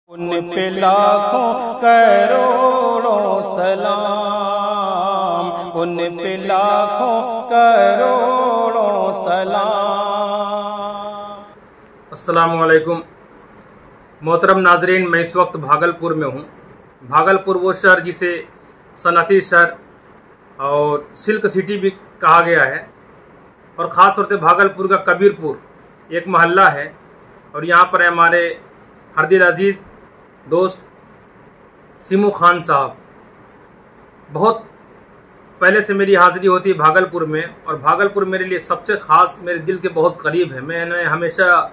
उन पे लाखों करोड़ों सलाम, उन पे लाखों करोड़ों सलाम। अस्सलामु अलैकुम मोहतरम नाजरीन, मैं इस वक्त भागलपुर में हूँ। भागलपुर वो शहर जिसे सनअती शहर और सिल्क सिटी भी कहा गया है, और ख़ास तौर से भागलपुर का कबीरपुर एक मोहल्ला है। और यहाँ पर हमारे हरदिल अजीज़ दोस्त सीमू खान साहब। बहुत पहले से मेरी हाज़िरी होती है भागलपुर में, और भागलपुर मेरे लिए सबसे ख़ास, मेरे दिल के बहुत करीब है। मैंने हमेशा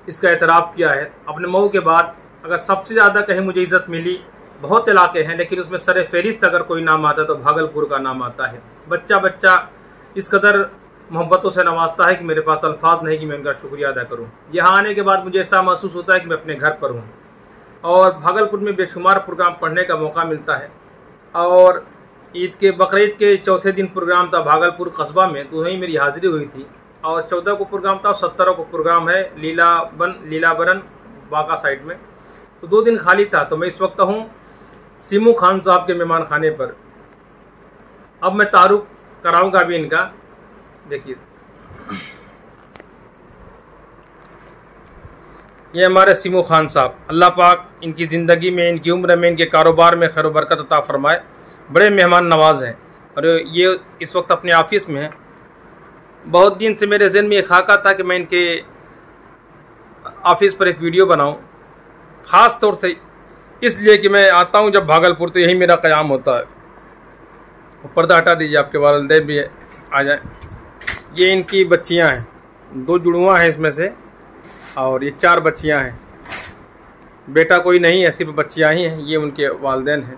इसका एतराफ़ किया है। अपने मऊ के बाद अगर सबसे ज़्यादा कहीं मुझे इज़्ज़त मिली, बहुत इलाके हैं लेकिन उसमें सरे फहरिस्त अगर कोई नाम आता है तो भागलपुर का नाम आता है। बच्चा बच्चा इस कदर मोहब्बतों से नवाजता है कि मेरे पास अल्फाज नहीं कि मैं उनका शुक्रिया अदा करूं। यहाँ आने के बाद मुझे ऐसा महसूस होता है कि मैं अपने घर पर हूँ। और भागलपुर में बेशुमार प्रोग्राम पढ़ने का मौका मिलता है। और बकरीद के चौथे दिन प्रोग्राम था भागलपुर कस्बा में, तो वहीं मेरी हाज़िरी हुई थी। और 14 को प्रोग्राम था, 17 को प्रोग्राम है लीलाबरन बाका साइड में। तो 2 दिन खाली था। तो मैं इस वक्त हूँ सीमू खान साहब के मेहमान खाने पर। अब मैं तारुफ कराऊंगा भी इनका। देखिए, ये हमारे सीमू खान साहब। अल्लाह पाक इनकी ज़िंदगी में, इनकी उम्र में, इनके कारोबार में खैर बरकत अता फरमाए। बड़े मेहमान नवाज हैं और ये इस वक्त अपने ऑफिस में हैं। बहुत दिन से मेरे ज़हन में ये खाका था कि मैं इनके ऑफिस पर एक वीडियो बनाऊं, ख़ास तौर से इसलिए कि मैं आता हूं जब भागलपुर तो यही मेरा क़याम होता है। पर्दा हटा दीजिए, आपके वालिदैन भी आ जाए। ये इनकी बच्चियां हैं, 2 जुड़वा हैं इसमें से, और ये 4 बच्चियां हैं। बेटा कोई नहीं है, सिर्फ बच्चियां ही हैं। ये उनके वालिदैन हैं।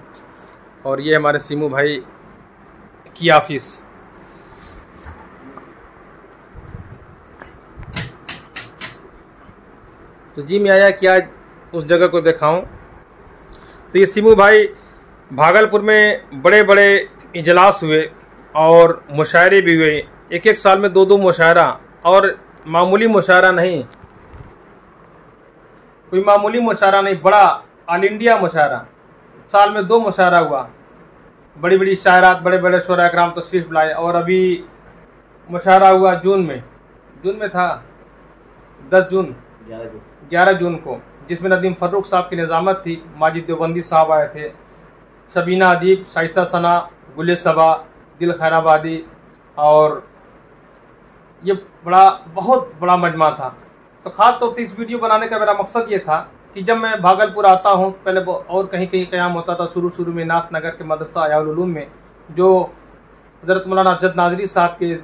और ये हमारे सीमू भाई की ऑफिस। तो जी मैं आया कि आज उस जगह को दिखाऊं। तो ये सीमू भाई, भागलपुर में बड़े बड़े इजलास हुए और मुशायरे भी हुए। एक साल में 2 मुशायरा, और मामूली मुशायरा नहीं, कोई मामूली मुशायरा नहीं, बड़ा ऑल इंडिया मुशायरा। साल में 2 मुशायरा हुआ। बड़ी बड़ी शायरात, बड़े बड़े शोरा कराम तशरीफ लाए। और अभी मुशायरा हुआ जून में था 10 जून 11 जून को, जिसमें नदीम फ़र्रुख साहब की निज़ामत थी। माजिद देवबंदी साहब आए थे, शबीना अदीब, शाइस्ता सना, गुले सबा, दिल खैराबादी। और ये बहुत बड़ा मजमा था। तो ख़ास तौर से इस वीडियो बनाने का मेरा मकसद ये था कि जब मैं भागलपुर आता हूँ, पहले और कहीं कहीं क़याम होता था। शुरू में नाथ नगर के मदरसा अयाउल उलूम में, जो हज़रत मौलाना अजद नाजरी साहब के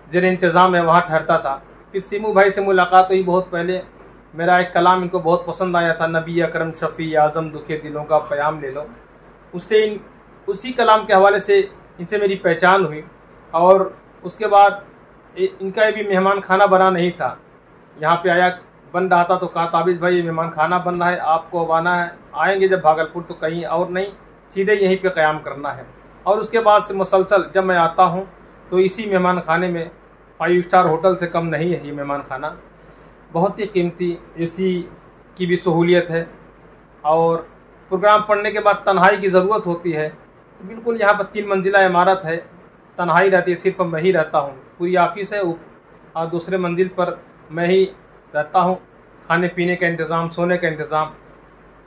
ज़ेर इंतज़ाम है, वहाँ ठहरता था। फिर सीमू भाई से मुलाकात हुई बहुत पहले। मेरा एक कलाम इनको बहुत पसंद आया था, नबी अकरम शफ़ी आज़म दुखे दिलों का प्याम ले लो। उसी कलाम के हवाले से इनसे मेरी पहचान हुई। और उसके बाद इनका भी मेहमान खाना बना नहीं था, यहाँ पे आया बन रहा था। तो कहा, ताबिज़ भाई मेहमान खाना बन रहा है, आपको अब आना है। आएंगे जब भागलपुर तो कहीं और नहीं, सीधे यहीं पे क़याम करना है। और उसके बाद से मुसलसल जब मैं आता हूँ तो इसी मेहमान खाने में, 5 स्टार होटल से कम नहीं है ये मेहमान खाना। बहुत ही कीमती, एसी की भी सहूलियत है। और प्रोग्राम पढ़ने के बाद तन्हाई की ज़रूरत होती है। तो बिल्कुल यहाँ पर 3 मंजिला इमारत है, तन्हाई रहती है, सिर्फ मैं ही रहता हूँ। पूरी ऑफिस है और दूसरे मंजिल पर मैं ही रहता हूँ। खाने पीने का इंतज़ाम, सोने का इंतज़ाम,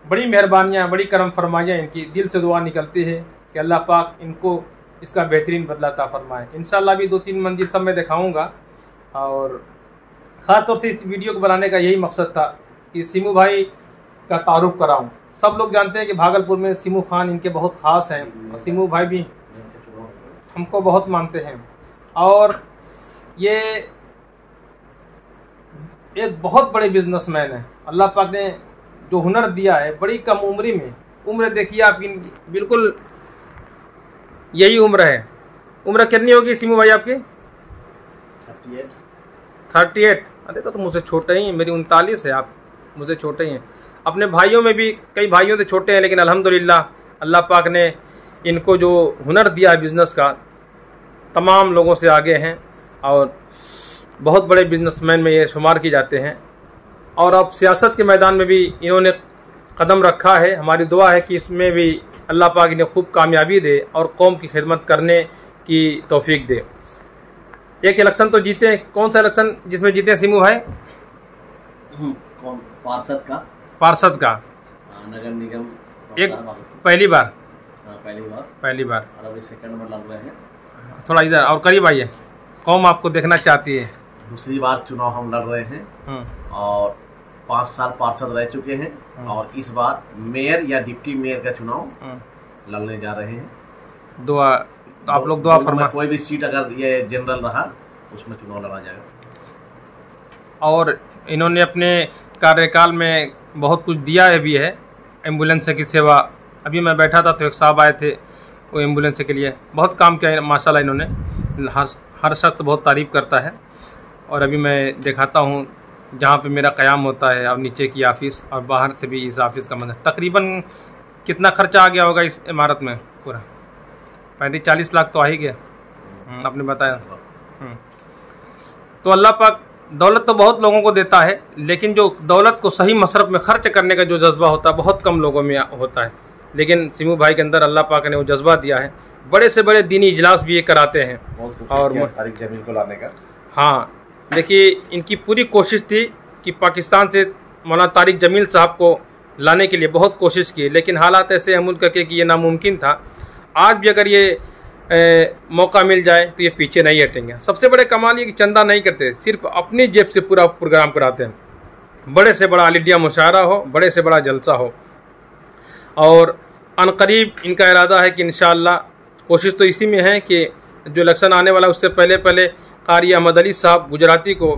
बड़ी मेहरबानियाँ, बड़ी करम फरमाइयाँ इनकी। दिल से दुआ निकलती है कि अल्लाह पाक इनको इसका बेहतरीन बदला अता फरमाए। इंशाअल्लाह भी 2-3 मंजिल सब मैं दिखाऊँगा। और ख़ास तौर से इस वीडियो को बनाने का यही मकसद था कि सीमू भाई का तारुफ कराऊँ। सब लोग जानते हैं कि भागलपुर में सीमू खान इनके बहुत ख़ास हैं, और सीमू भाई भी हमको बहुत मानते हैं। और ये एक बहुत बड़े बिजनेसमैन है। अल्लाह पाक ने जो हुनर दिया है, बड़ी कम उम्र में, उम्र देखिए आपकी, बिल्कुल यही उम्र है। उम्र कितनी होगी सीमू भाई आपकी? 38। अरे तो मुझसे छोटे ही, मेरी 39 है, आप मुझसे छोटे ही हैं। अपने भाइयों में भी कई भाइयों से छोटे हैं, लेकिन अल्हम्दुलिल्लाह अल्लाह पाक ने इनको जो हुनर दिया है बिज़नेस का, तमाम लोगों से आगे हैं। और बहुत बड़े बिजनेसमैन में ये शुमार किए जाते हैं। और अब सियासत के मैदान में भी इन्होंने कदम रखा है। हमारी दुआ है कि इसमें भी अल्लाह पाक इन्हें खूब कामयाबी दे और कौम की खिदमत करने की तौफीक दे। एक इलेक्शन तो जीते हैं, कौन सा इलेक्शन जिसमें जीते हैं सिमू भाई? कौन? पार्षद का। पार्षद का नगर निगम एक पहली बार पहली बार और अभी सेकंड में लड़ रहे हैं। थोड़ा इधर और करीब आइए, कौम आपको देखना चाहती है। दूसरी बार चुनाव हम लड़ रहे हैं और 5 साल पार्षद रह चुके हैं और इस बार मेयर या डिप्टी मेयर का चुनाव लड़ने जा रहे हैं। दुआ तो आप लोग दुआ फरमा। कोई भी सीट अगर ये जनरल रहा उसमें चुनाव लड़ा जाएगा। और इन्होंने अपने कार्यकाल में बहुत कुछ दिया है भी है। एम्बुलेंस की सेवा, अभी मैं बैठा था तो एक साहब आए थे, वो एम्बुलेंस के लिए बहुत काम किया है माशाल्लाह। इन्होंने हर शख्स बहुत तारीफ़ करता है। और अभी मैं दिखाता हूँ जहाँ पे मेरा क़याम होता है, अब नीचे की ऑफ़िस और बाहर से भी इस ऑफ़िस का मतलब तकरीबन कितना खर्चा आ गया होगा इस इमारत में? पूरा 35-40 लाख तो आ ही गया, आपने बताया। तो अल्लाह पाक दौलत तो बहुत लोगों को देता है, लेकिन जो दौलत को सही मसरफ में खर्च करने का जो जज्बा होता है बहुत कम लोगों में होता है। लेकिन सिमू भाई के अंदर अल्लाह पाक ने वो जज्बा दिया है। बड़े से बड़े दीनी इजलास भी ये कराते हैं। और तारिक जमील को लाने का, हाँ, देखिए इनकी पूरी कोशिश थी कि पाकिस्तान से मौलाना तारिक जमील साहब को लाने के लिए बहुत कोशिश की, लेकिन हालात ऐसे हैं मुल्क के कि ये नामुमकिन था। आज भी अगर ये मौका मिल जाए तो ये पीछे नहीं हटेंगे। सबसे बड़े कमाल ये कि चंदा नहीं करते, सिर्फ अपनी जेब से पूरा प्रोग्राम कराते हैं। बड़े से बड़ा ऑल इंडिया मुशायरा हो, बड़े से बड़ा जलसा हो, और अनकरीब इनका इरादा है कि इंशाअल्लाह कोशिश तो इसी में है कि जो इलेक्शन आने वाला है उससे पहले पहले कारी अहमद अली साहब गुजराती को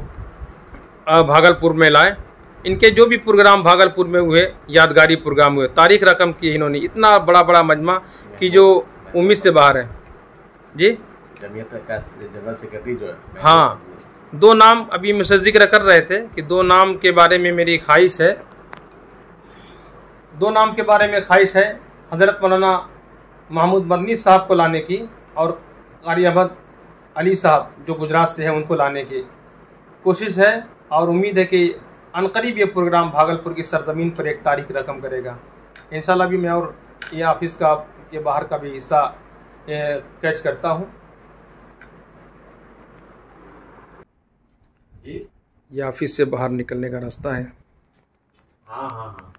भागलपुर में लाएं। इनके जो भी प्रोग्राम भागलपुर में हुए, यादगारी प्रोग्राम हुए, तारीख रकम की इन्होंने इतना बड़ा बड़ा मजमा कि जो उम्मीद से बाहर है। जी जमीयत का जनरल सेक्रेटरी जो है, हाँ, 2 नाम अभी मुझसे जिक्र कर रहे थे कि 2 नाम के बारे में मेरी ख्वाहिश है। 2 नाम के बारे में ख्वाहिश है, हज़रत मौलाना महमूद मदनी साहब को लाने की और कारी अहमद अली साहब जो गुजरात से हैं उनको लाने की कोशिश है। और उम्मीद है कि अनकरीब ये प्रोग्राम भागलपुर की सरजमीन पर एक तारीख रकम करेगा इंशाल्लाह। भी मैं और ये ऑफिस का ये बाहर का भी हिस्सा कैच करता हूँ। ये ऑफिस से बाहर निकलने का रास्ता है। हाँ हाँ हाँ,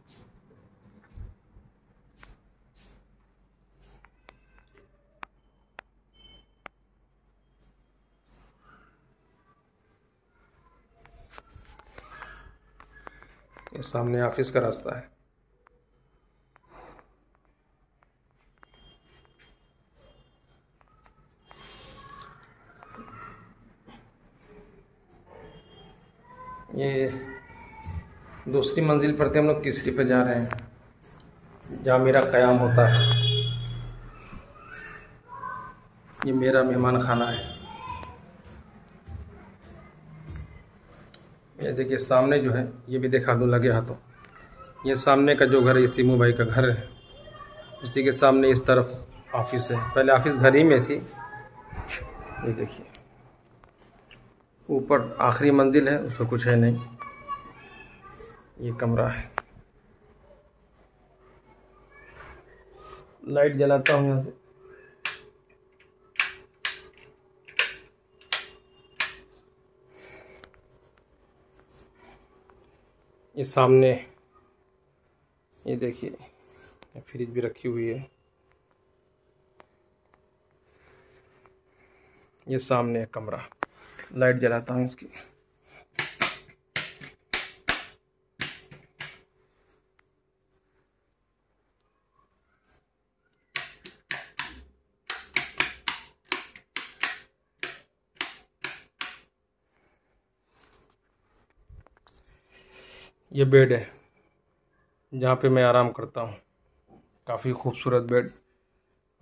ये सामने ऑफिस का रास्ता है। ये दूसरी मंजिल पर थे हम लोग, तीसरी पे जा रहे हैं जहाँ मेरा क़याम होता है। ये मेरा मेहमान खाना है। ये देखिए सामने जो है, ये भी दिखा दूँ लगे हाथों, ये सामने का जो घर है ये सिमू भाई का घर है। उसी के सामने इस तरफ ऑफिस है। पहले ऑफिस घर ही में थी। ये देखिए ऊपर आखिरी मंजिल है, उसमें कुछ है नहीं, ये कमरा है। लाइट जलाता हूँ यहाँ से। ये सामने ये देखिए फ्रिज भी रखी हुई है। ये सामने कमरा, लाइट जलाता हूँ इसकी। ये बेड है जहाँ पे मैं आराम करता हूँ। काफ़ी खूबसूरत बेड,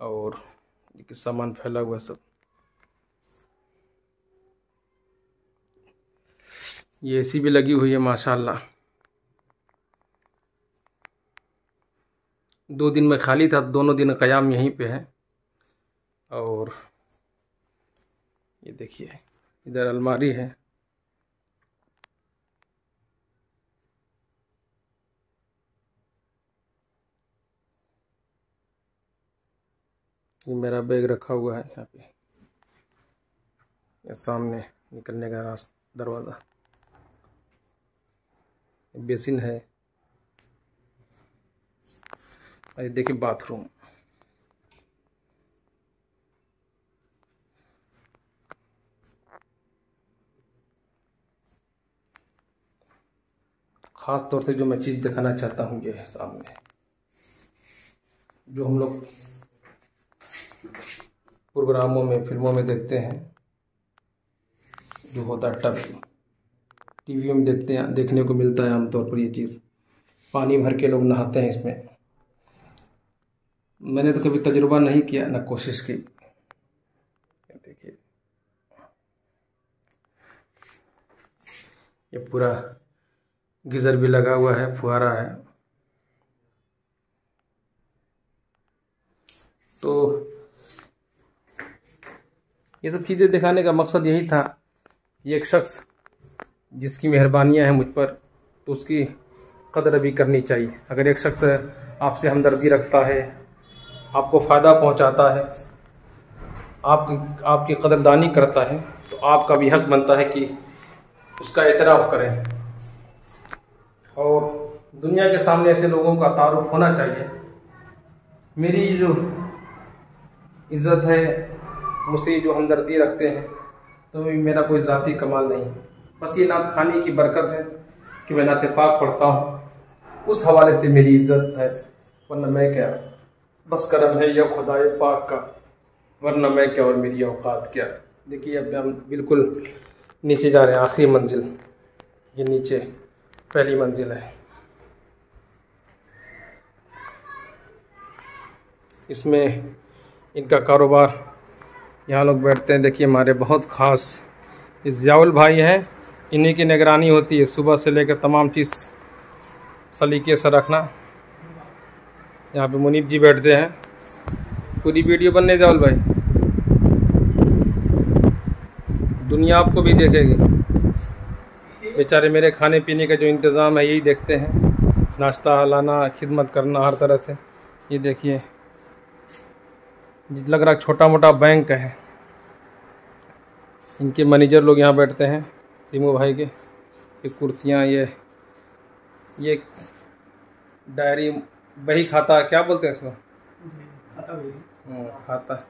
और ये सामान फैला हुआ सब। ये एसी भी लगी हुई है माशाल्लाह। 2 दिन में खाली था, दोनों दिन क़याम यहीं पे है। और ये देखिए इधर अलमारी है। ये मेरा बैग रखा हुआ है यहाँ पे, ये सामने निकलने का रास्ता दरवाज़ा, बेसिन है, ये देखिए बाथरूम। ख़ास तौर से जो मैं चीज़ दिखाना चाहता हूँ ये है सामने, जो हम लोग प्रोग्रामों में फिल्मों में देखते हैं, जो होता है टब, टीवी में देखते हैं, देखने को मिलता है आमतौर पर ये चीज़। पानी भर के लोग नहाते हैं इसमें। मैंने तो कभी तजुर्बा नहीं किया, ना कोशिश की। देखिए ये पूरा गीज़र भी लगा हुआ है, फुहारा है। तो ये सब चीज़ें दिखाने का मकसद यही था, ये एक शख्स जिसकी मेहरबानियाँ हैं मुझ पर, तो उसकी कदर भी करनी चाहिए। अगर एक शख्स आपसे हमदर्दी रखता है, आपको फ़ायदा पहुंचाता है, आपकी कदरदानी करता है, तो आपका भी हक बनता है कि उसका एतराफ़ करें। और दुनिया के सामने ऐसे लोगों का तारुफ होना चाहिए। मेरी जो इज़्ज़त है, मुझसे जो हमदर्दी रखते हैं, तो मेरा कोई ज़ाती कमाल नहीं, बस ये नात खानी की बरकत है कि मैं नाते पाक पढ़ता हूँ, उस हवाले से मेरी इज़्ज़त है। वरना मैं क्या, बस करम है यह खुदाए पाक का, वरना मैं क्या और मेरी औकात क्या। देखिए अब हम बिल्कुल नीचे जा रहे हैं, आखिरी मंजिल, ये नीचे पहली मंजिल है। इसमें इनका कारोबार, यहाँ लोग बैठते हैं। देखिए हमारे बहुत ख़ास ज़ियाउल भाई हैं, इन्हीं की निगरानी होती है, सुबह से लेकर तमाम चीज़ सलीके से रखना। यहाँ पे मुनीब जी बैठते हैं। पूरी वीडियो बनने ज़ियाउल भाई, दुनिया आपको भी देखेगी। बेचारे मेरे खाने पीने का जो इंतज़ाम है यही देखते हैं, नाश्ता लाना, खिदमत करना हर तरह से। ये देखिए लग रहा छोटा मोटा बैंक है। इनके मैनेजर लोग यहाँ बैठते हैं, सीमू भाई के। ये कुर्सियाँ, ये डायरी, बही खाता, क्या बोलते हैं इसको, खाता बही, खाता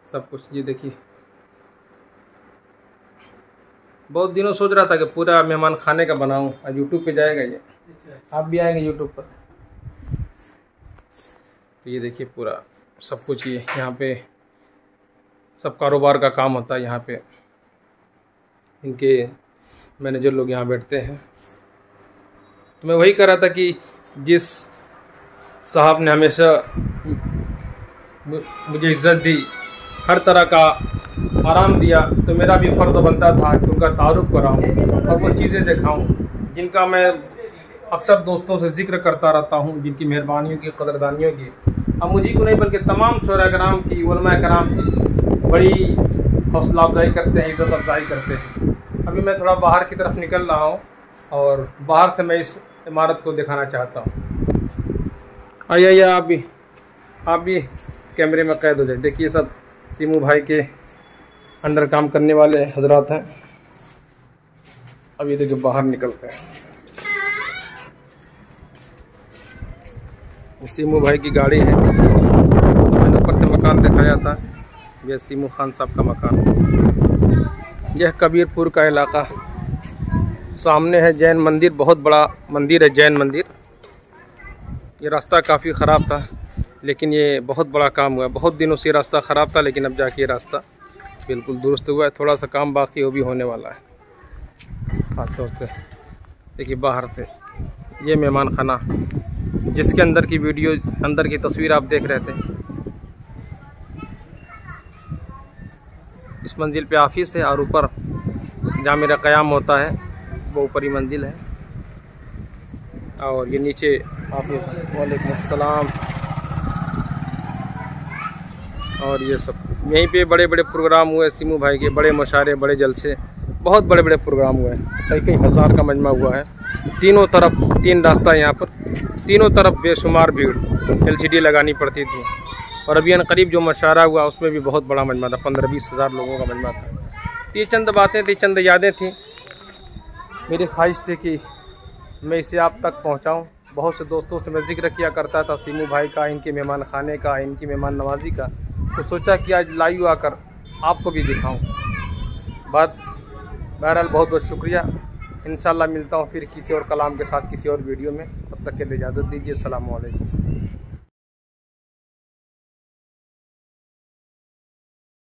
सब कुछ। ये देखिए बहुत दिनों सोच रहा था कि पूरा मेहमान खाने का बनाऊं, आज यूट्यूब पे जाएगा ये, आप भी आएंगे यूट्यूब पर। तो ये देखिए पूरा सब कुछ, ये यहाँ पे सब कारोबार का काम होता है। यहाँ पे इनके मैनेजर लोग यहाँ बैठते हैं। तो मैं वही कह रहा था कि जिस साहब ने हमेशा मुझे इज़्ज़त दी, हर तरह का आराम दिया, तो मेरा भी फ़र्ज़ बनता था कि उनका तारुफ कराऊँ और वो चीज़ें दिखाऊँ जिनका मैं अक्सर दोस्तों से जिक्र करता रहता हूँ, जिनकी मेहरबानियों की, कदरदानियों की। अब मुझी को नहीं बल्कि तमाम शोरा कराम की, उलमा कराम की बड़ी हौसला अफजाई करते हैं, इज़्ज़त अफजाई करते हैं। अभी मैं थोड़ा बाहर की तरफ निकल रहा हूँ और बाहर से मैं इस इमारत को दिखाना चाहता हूँ। आइए आप भी कैमरे में कैद हो जाए। देखिए सब सीमू भाई के अंडर काम करने वाले हजरात हैं। अब ये देखिए बाहर निकलते हैं। सीमू भाई की गाड़ी है, तो मैंने ऊपर से मकान दिखाया था, यह सीमू खान साहब का मकान। यह कबीरपुर का इलाका, सामने है जैन मंदिर, बहुत बड़ा मंदिर है जैन मंदिर। ये रास्ता काफ़ी ख़राब था, लेकिन ये बहुत बड़ा काम हुआ। बहुत दिनों से रास्ता ख़राब था, लेकिन अब जाके ये रास्ता बिल्कुल दुरुस्त हुआ है। थोड़ा सा काम बाकी, वो भी होने वाला है। हाथों से देखिए बाहर से ये मेहमान खाना, जिसके अंदर की वीडियो, अंदर की तस्वीर आप देख रहे थे। इस मंजिल पे ऑफिस है और ऊपर जहाँ मेरा क़याम होता है वो ऊपरी मंजिल है। और ये नीचे ऑफिस। वालेकुम अस्सलाम। और ये सब यहीं पे बड़े बड़े प्रोग्राम हुए सीमू भाई के, बड़े मुशायरे, बड़े जलसे, बहुत बड़े बड़े प्रोग्राम हुए। कई हज़ार का मजमा हुआ है। तीनों तरफ 3 रास्ता, यहाँ पर तीनों तरफ बेशुमार भीड़, LCD लगानी पड़ती थी। और अभी करीब जो मुशायरा हुआ उसमें भी बहुत बड़ा मजमा था, 15-20 हज़ार लोगों का मजमा था। ये चंद बातें थी, चंद यादें थी। मेरी ख्वाहिश थी कि मैं इसे आप तक पहुँचाऊँ। बहुत से दोस्तों से मैं जिक्र किया करता था सीमू भाई का, इनके मेहमान खाने का, इनकी मेहमान नवाजी का, तो सोचा कि आज लाइव आकर आपको भी दिखाऊं। बहरहाल बहुत बहुत शुक्रिया। इंशाल्लाह मिलता हूं फिर किसी और कलाम के साथ किसी और वीडियो में। तब तक के लिए इजाज़त दीजिए। अस्सलामु अलैकुम।